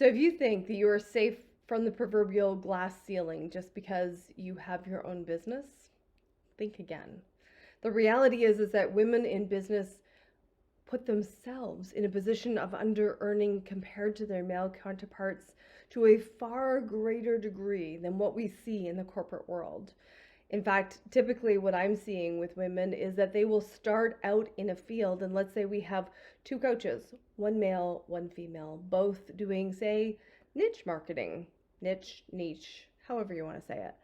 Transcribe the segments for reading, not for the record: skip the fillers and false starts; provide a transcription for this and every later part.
So if you think that you are safe from the proverbial glass ceiling just because you have your own business, think again. The reality is that women in business put themselves in a position of under earning compared to their male counterparts to a far greater degree than what we see in the corporate world. In fact, typically what I'm seeing with women is that they will start out in a field, and let's say we have two coaches, one male, one female, both doing, say, niche marketing, niche, however you want to say it.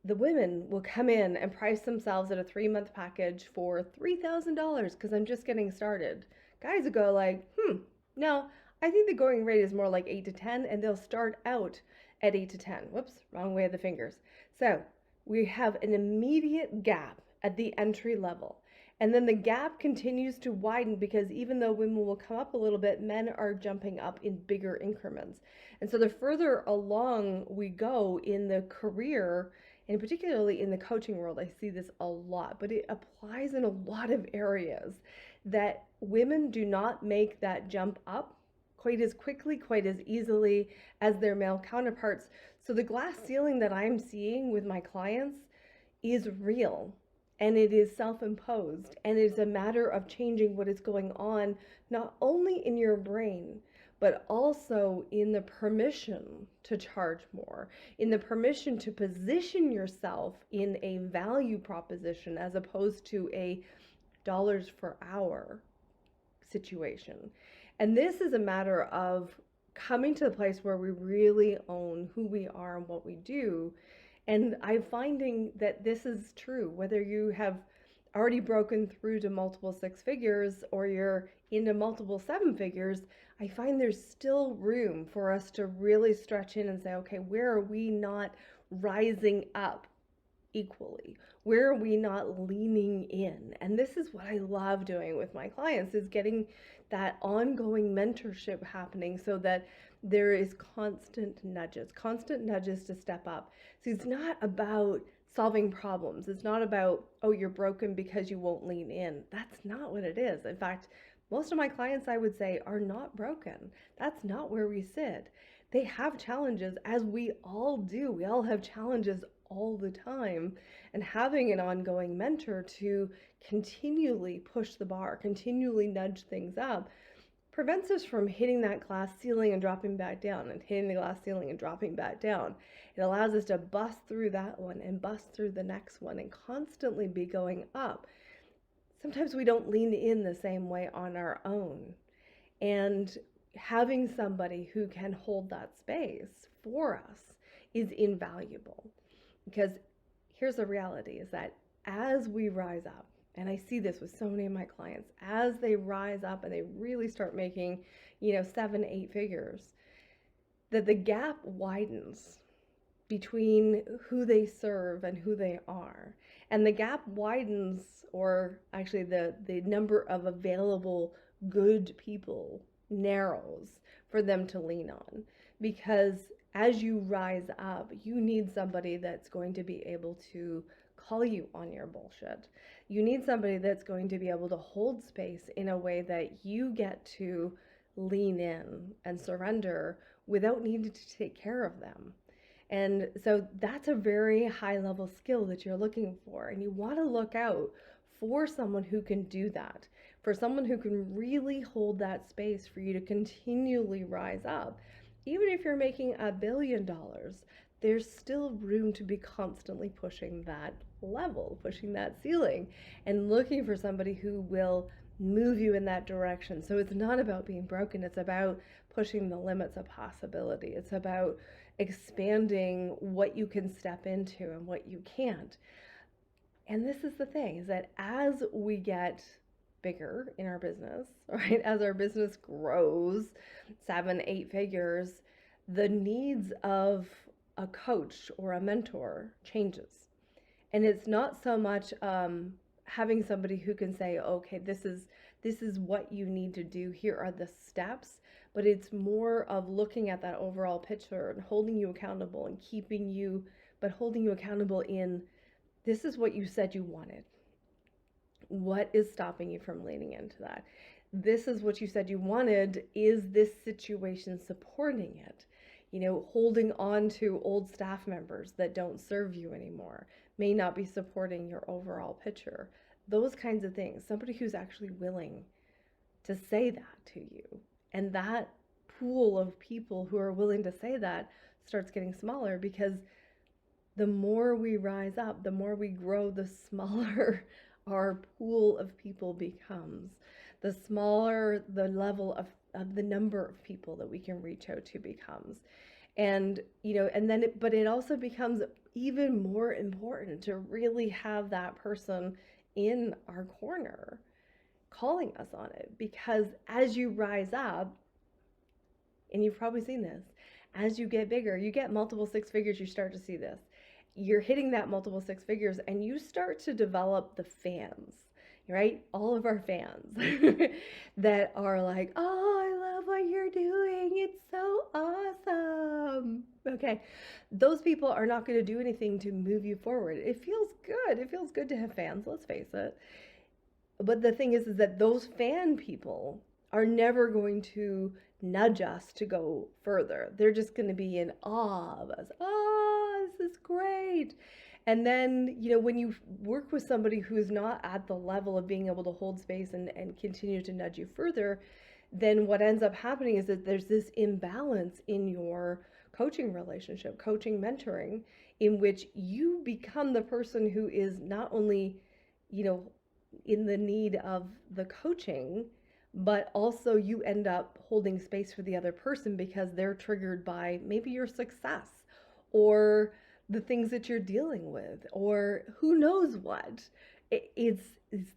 The women will come in and price themselves at a 3-month package for $3,000 because I'm just getting started. Guys will go like, no, I think the going rate is more like 8 to 10, and they'll start out at 8 to 10. Whoops, wrong way of the fingers. So we have an immediate gap at the entry level. And then the gap continues to widen because even though women will come up a little bit, men are jumping up in bigger increments. And so the further along we go in the career, and particularly in the coaching world, I see this a lot, but it applies in a lot of areas that women do not make that jump up quite as quickly, quite as easily as their male counterparts. So the glass ceiling that I'm seeing with my clients is real, and it is self-imposed, and it's a matter of changing what is going on, not only in your brain, but also in the permission to charge more, in the permission to position yourself in a value proposition as opposed to a dollars per hour situation. And this is a matter of coming to the place where we really own who we are and what we do. And I'm finding that this is true, whether you have already broken through to multiple 6 figures or you're into multiple 7 figures. I find there's still room for us to really stretch in and say, okay, where are we not rising up equally? Where are we not leaning in? And this is what I love doing with my clients, is getting that ongoing mentorship happening so that there is constant nudges to step up. So it's not about solving problems. It's not about, oh, you're broken because you won't lean in. That's not what it is. In fact, most of my clients, I would say, are not broken. That's not where we sit. They have challenges, as we all do. We all have challenges all the time. And having an ongoing mentor to continually push the bar, continually nudge things up, prevents us from hitting that glass ceiling and dropping back down, and hitting the glass ceiling and dropping back down. It allows us to bust through that one and bust through the next one and constantly be going up. Sometimes we don't lean in the same way on our own. And having somebody who can hold that space for us is invaluable. Because here's the reality, is that as we rise up, and I see this with so many of my clients, as they rise up and they really start making, 7, 8 figures, that the gap widens between who they serve and who they are. And the gap widens, or actually the number of available good people narrows for them to lean on. Because as you rise up, you need somebody that's going to be able to call you on your bullshit. You need somebody that's going to be able to hold space in a way that you get to lean in and surrender without needing to take care of them. And so that's a very high level skill that you're looking for. And you want to look out for someone who can do that, for someone who can really hold that space for you to continually rise up. Even if you're making $1 billion, there's still room to be constantly pushing that level, pushing that ceiling, and looking for somebody who will move you in that direction. So it's not about being broken. It's about pushing the limits of possibility. It's about expanding what you can step into and what you can't. And this is the thing, is that as we get bigger in our business, right, as our business grows 7, 8 figures, the needs of a coach or a mentor changes. And it's not so much having somebody who can say, okay, this is what you need to do, here are the steps, but it's more of looking at that overall picture and holding you accountable and holding you accountable in, this is what you said you wanted. What is stopping you from leaning into that? this is what you said you wanted. Is this situation supporting it? You know, holding on to old staff members that don't serve you anymore may not be supporting your overall picture. Those kinds of things. Somebody who's actually willing to say that to you. And that pool of people who are willing to say that starts getting smaller, because the more we rise up, the more we grow, the smaller our pool of people becomes. The smaller the level of the number of people that we can reach out to becomes. And, you know, and then but it also becomes even more important to really have that person in our corner calling us on it, because as you rise up, and you've probably seen this, as you get bigger, you get multiple six figures, you start to see this. You're hitting that multiple six figures and you start to develop the fans, right? All of our fans that are like, oh, I love what you're doing. It's so awesome. Okay. Those people are not going to do anything to move you forward. It feels good. It feels good to have fans, let's face it. But the thing is that those fan people are never going to nudge us to go further. They're just going to be in awe of us. Oh, this is great. And then, you know, when you work with somebody who's not at the level of being able to hold space and continue to nudge you further, then what ends up happening is that there's this imbalance in your coaching relationship, coaching, mentoring, in which you become the person who is not only, you know, in the need of the coaching, but also you end up holding space for the other person because they're triggered by maybe your success or the things that you're dealing with, or who knows what.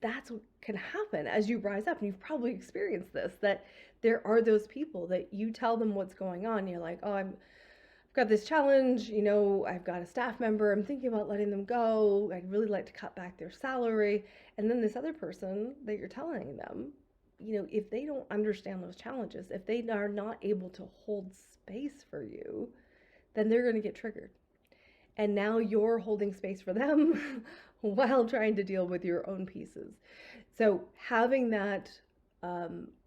That's what can happen as you rise up. And you've probably experienced this, that there are those people that you tell them what's going on. You're like, oh, I've got this challenge, you know, I've got a staff member, I'm thinking about letting them go. I'd really like to cut back their salary. And then this other person that you're telling them, you know, if they don't understand those challenges, if they are not able to hold space for you, then they're going to get triggered. And now you're holding space for them while trying to deal with your own pieces. So having that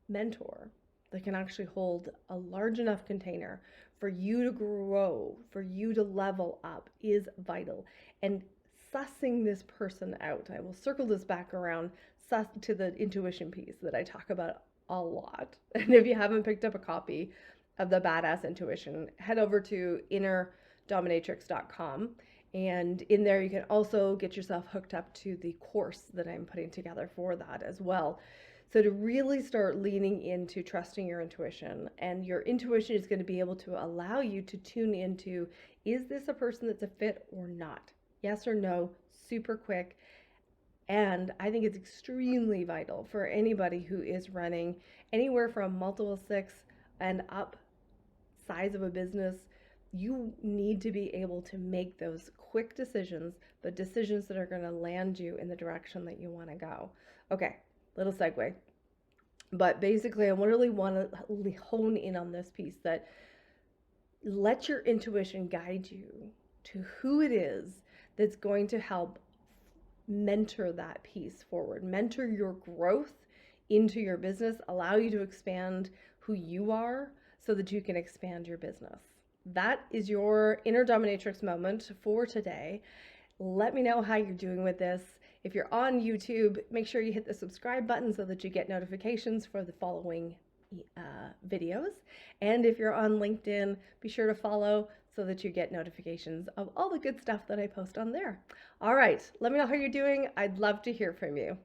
mentor that can actually hold a large enough container for you to grow, for you to level up, is vital. And sussing this person out, I will circle this back around to the intuition piece that I talk about a lot. And if you haven't picked up a copy of the Badass Intuition, head over to innerdominatrix.com. And in there, you can also get yourself hooked up to the course that I'm putting together for that as well. So to really start leaning into trusting your intuition, and your intuition is going to be able to allow you to tune into, is this a person that's a fit or not? Yes or no, super quick. And I think it's extremely vital for anybody who is running anywhere from multiple six and up size of a business. You need to be able to make those quick decisions, but decisions that are going to land you in the direction that you want to go. Okay, little segue. But basically, I really want to hone in on this piece, that let your intuition guide you to who it is that's going to help mentor that piece forward, mentor your growth into your business, allow you to expand who you are so that you can expand your business. That is your inner dominatrix moment for today. Let me know how you're doing with this. If you're on YouTube, make sure you hit the subscribe button so that you get notifications for the following videos. And if you're on LinkedIn, be sure to follow so that you get notifications of all the good stuff that I post on there. All right, let me know how you're doing. I'd love to hear from you.